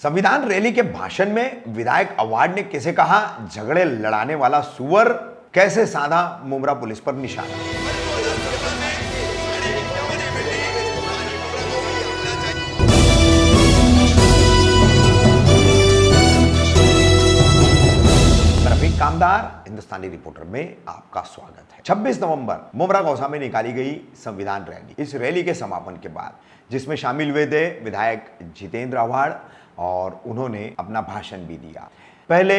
संविधान रैली के भाषण में विधायक अवार्ड ने किसे कहा झगड़े लड़ाने वाला सुअर, कैसे साधा मुमरा पुलिस पर निशाना। रफीक कामदार हिंदुस्तानी रिपोर्टर में आपका स्वागत है। 26 नवंबर मुमरा गौसा में निकाली गई संविधान रैली। इस रैली के समापन के बाद जिसमें शामिल हुए थे विधायक जितेंद्र अवार्ड और उन्होंने अपना भाषण भी दिया। पहले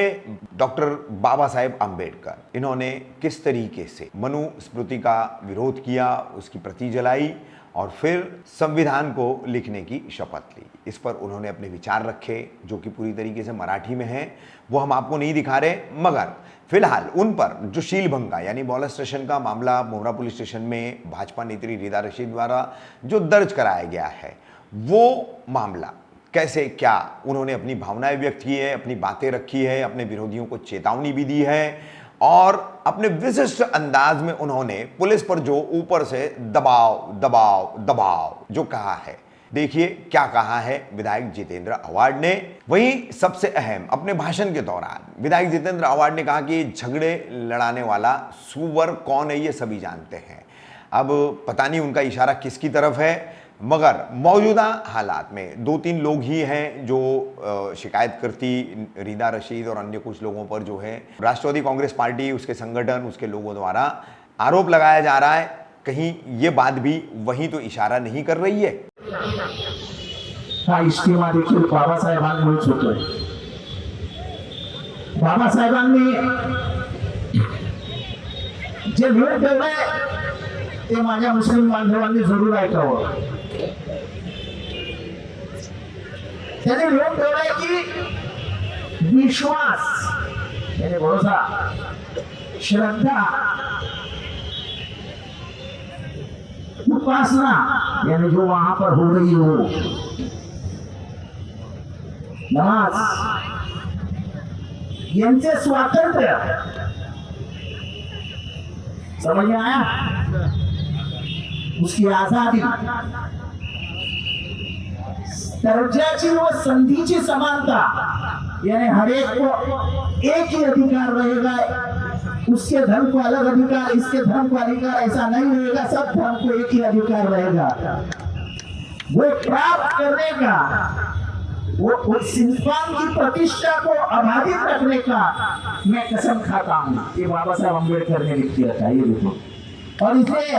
डॉक्टर बाबा साहेब आम्बेडकर, इन्होंने किस तरीके से मनुस्मृति का विरोध किया, उसकी प्रति जलाई और फिर संविधान को लिखने की शपथ ली। इस पर उन्होंने अपने विचार रखे जो कि पूरी तरीके से मराठी में हैं, वो हम आपको नहीं दिखा रहे, मगर फिलहाल उन पर जो शीलभंग का यानी मॉलेस्टेशन का मामला मुमरा पुलिस स्टेशन में भाजपा नेत्री रीदा रशीद द्वारा जो दर्ज कराया गया है, वो मामला कैसे क्या उन्होंने अपनी भावनाएं व्यक्त की है, अपनी बातें रखी है, अपने विरोधियों को चेतावनी भी दी है और अपने विशिष्ट अंदाज में उन्होंने पुलिस पर जो ऊपर से दबाव दबाव दबाव जो कहा है, देखिए क्या कहा है विधायक जितेंद्र अवार्ड ने। वहीं सबसे अहम अपने भाषण के दौरान विधायक जितेंद्र अवार्ड ने कहा कि झगड़े लड़ाने वाला सुअर कौन है ये सभी जानते हैं। अब पता नहीं उनका इशारा किसकी तरफ है, मगर मौजूदा हालात में 2-3 लोग ही हैं जो शिकायत करती रीदा रशीद और अन्य कुछ लोगों पर जो है राष्ट्रवादी कांग्रेस पार्टी, उसके संगठन, उसके लोगों द्वारा आरोप लगाया जा रहा है, कहीं ये बात भी वहीं तो इशारा नहीं कर रही है। हा इस्तेमा देखील बाबासाहेबांमुळेच होतोय। बाबासाहेबांनी जे वेळ ठेवलाय ते माझ्या मुस्लिम बांधवांनी जरूर ऐकावं। त्याने वेळ ठेवलाय की विश्वास यानी भरोसा, श्रद्धा, उपासना यानी जो वहां पर हो रही हो, नमाज, यांचे स्वातंत्र्य, समझ में आया, उसकी आजादी, दर्जाची व संधीची समानता यानी हर एक को एक ही अधिकार रहेगा। उसके धर्म को अलग अधिकार, इसके धर्म को अधिकार ऐसा नहीं रहेगा, सब धर्म को एक ही अधिकार रहेगा। वो प्राप्त करने का, वो उस इंसान की प्रतिष्ठा को अबाधित रखने का मैं कसम खाता हूँ। ये बाबा साहब अम्बेडकर ने लिख दिया था, ये देखो। और इसे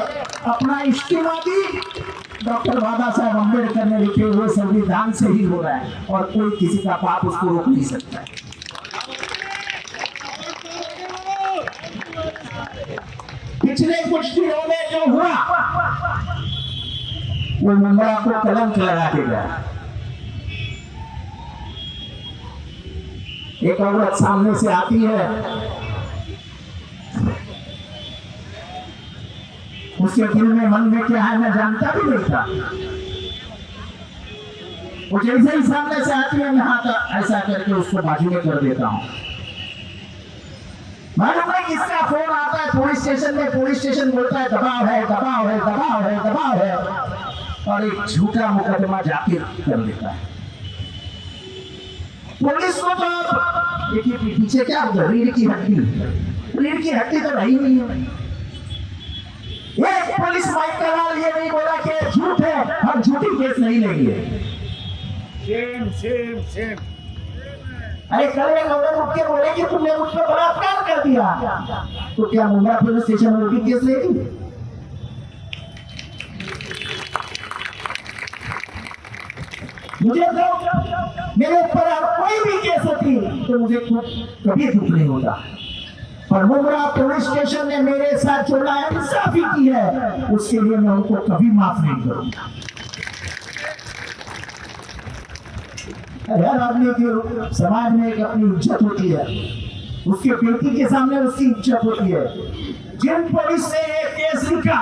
अपना इस्तीमा भी डॉक्टर बाबा साहब अम्बेडकर ने लिखे हुए संविधान से ही हो रहा है और कोई किसी का पाप उसको रोक नहीं सकता है। पिछले कुछ दिनों में जो हुआ वो मुमरा को कलंक लगा के गया। एक औरत सामने से आती है, उसके दिल में मन में क्या है मैं जानता भी नहीं था। वो जैसे ही सामने से आती है मैं हाथ ऐसा करके उसको बाजू में कर देता हूँ। मालूम है किसका फोन आता है पुलिस स्टेशन में, पुलिस स्टेशन बोलता है दबाव है दबाव है दबाव है दबाव है और एक झूठा मुकदमा जाके कर देता है। पुलिस को तो देखिए पीछे क्या रीढ़ की हड्डी तो रही नहीं है। ये पुलिस माइक का लाल ये नहीं बोला कि झूठ है, हम झूठी केस नहीं लेंगे। सेम अरे कल एक औरत उठ के बोले कि तुमने मुझ पर बलात्कार कर दिया, तो क्या मुंबई पुलिस स्टेशन में भी केस लेगी? मुझे तो मेरे ऊपर कोई भी केस होती तो मुझे कभी दुख नहीं होता, पर मुमरा पुलिस स्टेशन ने मेरे साथ जो नाइंसाफी की है उसके लिए मैं उनको कभी माफ नहीं करूंगा। हर आदमी की समाज में एक अपनी इज्जत होती है, उसके बेटी के सामने उसकी इज्जत होती है। जिन पुलिस ने ये केस लिखा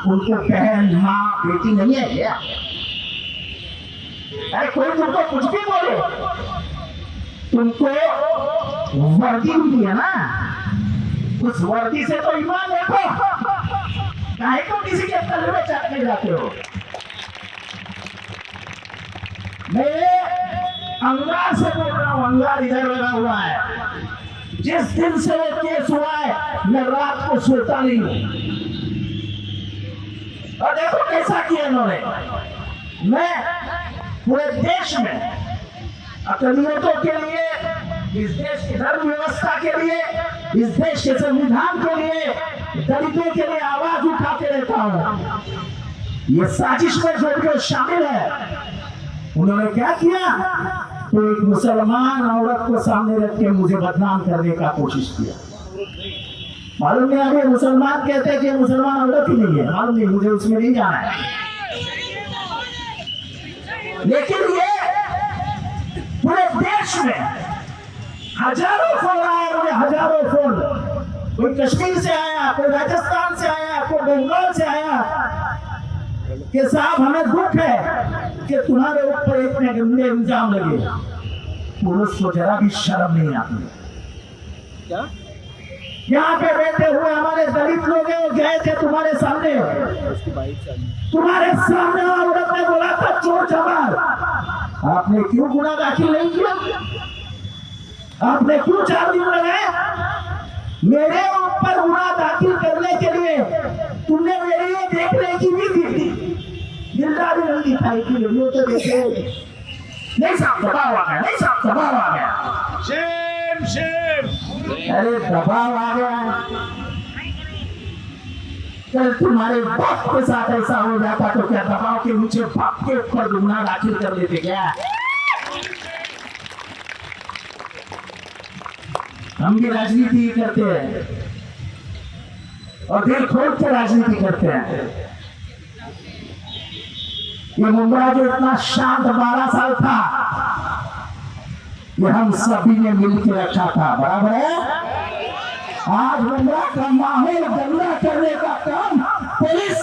उनको बहन, माँ, बेटी नहीं है क्या? अरे कोई तुमको कुछ भी बोले, तुमको वर्दी मिली है ना, उस वर्दी से तो ईमान देखो, काहे को किसी के तल में चढ़ के जाते हो? मेरे अंगार से बोल रहा हूँ, अंगार इधर लगा हुआ है। जिस दिन से वो केस हुआ है मैं रात को सोता नहीं हूं। और देखो कैसा किया इन्होंने। मैं पूरे देश में अकलियतों के लिए, इस देश की धर्म व्यवस्था के लिए, इस देश के संविधान के लिए, दलितों के लिए आवाज उठाते रहता हूं। ये साजिश में जो शामिल है, उन्होंने क्या किया, तो एक मुसलमान औरत को सामने रख के मुझे बदनाम करने का कोशिश किया। मालूम नहीं, अभी मुसलमान कहते हैं कि मुसलमान औरत ही नहीं है, मालूम नहीं, मुझे उसमें नहीं जाना है। लेकिन ये पूरे देश में हजारों फोन आए मुझे, हजारों फोन। कोई कश्मीर से आया, कोई राजस्थान से आया, कोई बंगाल से आया कि साहब हमें दुख है कि तुम्हारे ऊपर इतने गंदे इल्जाम लगे। पुलिस को जरा भी शर्म नहीं आती। क्या यहाँ पे बैठे हुए हमारे दलित लोग हैं, वो गए थे तुम्हारे सामने, तुम्हारे सामने औरत ने बोला था चोर चमार। आपने क्यों गुनाह दाखिल नहीं किया? आपने क्यों 4 दिन लगाए? मेरे ऊपर गुनाह दाखिल करने के लिए तुमने मेरे लिए देखने की भी दी, जिंदा भी नहीं दिखाई की वीडियो तो देखे नहीं। साहब दबाव आ गया, नहीं साहब दबाव आ गया, शेम शेम, अरे दबाव आ गया। कल तुम्हारे बाप के साथ ऐसा हो जाता तो क्या दबाव के नीचे बाप के ऊपर गुनाह दाखिल कर लेते क्या? हम भी राजनीति करते हैं और दिल खोल के राजनीति करते हैं। ये मुंबरा जो इतना शांत 12 साल था, ये हम सभी ने मिलकर रखा था, बराबर है। आज मुंबरा का माहौल गंदा करने का काम पुलिस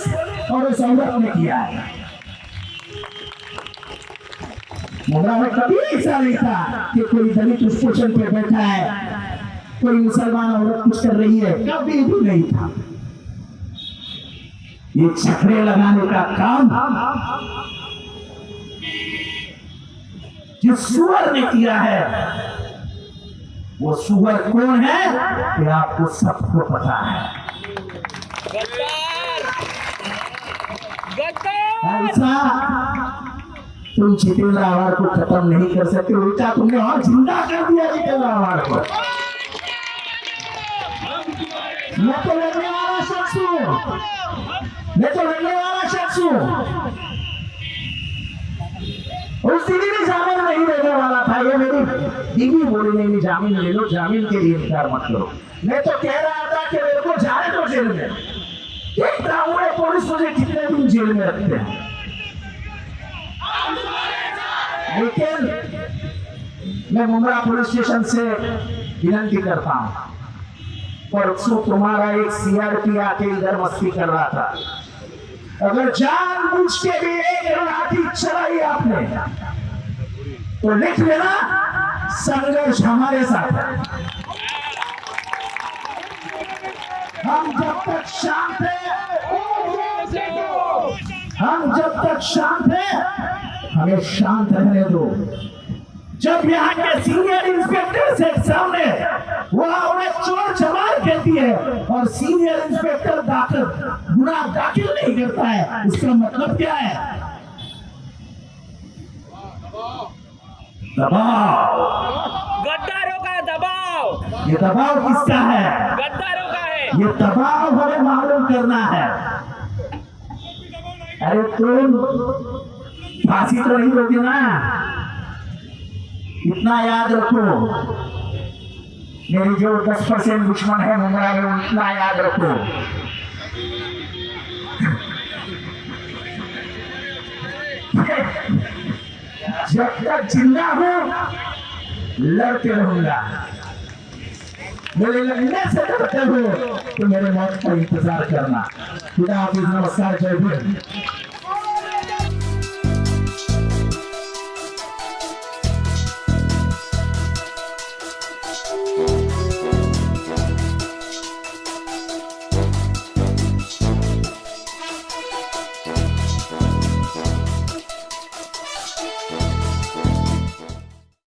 और उस औरत ने किया है। मुंबरा में कभी ऐसा नहीं था कि कोई दलित उस पोषण पे बैठा है, कोई मुसलमान औरत कुछ कर रही है, कभी भी नहीं था। ये छकड़े लगाने का काम जिस सुअर ने किया है, वो सुअर कौन है ये आपको सबको पता है। ऐसा तुम जितेंद्र आवार को खत्म नहीं कर सकते, उल्टा तुमने और जिंदा कर दिया जितेंद्र आवार को। मैं तो लड़ने वाला शख्स हूँ, मैं तो लड़ने वाला शख्स हूँ। उस दीदी भी जामीन नहीं देने वाला था, ये मेरी दीदी बोली नहीं जामीन ले लो, जामीन के लिए इंतजार मत करो। मैं तो कह रहा था कि मेरे को जाने दो जेल में। देखता हूँ पुलिस मुझे कितने दिन जेल में रखते हैं। लेकिन मैं मुंबरा पुलिस स्टेशन से विनती करता हूँ, परसों तुम्हारा एक सीआरपी आके इधर मस्ती कर रहा था, अगर जानबूझ के भी एक लाठी चलाई आपने तो लिख लेना संघर्ष हमारे साथ है। हम जब तक शांत हैं, हम जब तक शांत हैं, हमें शांत रहने दो। जब यहाँ के सीनियर इंस्पेक्टर से सामने वो औरत चोर चमार कहती है और सीनियर इंस्पेक्टर गुनाह दाखिल नहीं करता है, उसका मतलब क्या है? दबाव, गद्दारों का दबाव। ये दबाव किसका है? गद्दारों का है। ये दबाव हमें मालूम करना है। अरे तुम फांसी तो नहीं लोगे ना, इतना याद रखो। मेरी जो 10% दुश्मन है मुंबरा में, इतना याद रखो। जब तक जिंदा हूं लड़ते रहूंगा। मेरे लड़ने से डरते हो तो मेरे मौत का इंतजार करना। खुदा हाफिज, नमस्कार, जय हिंद।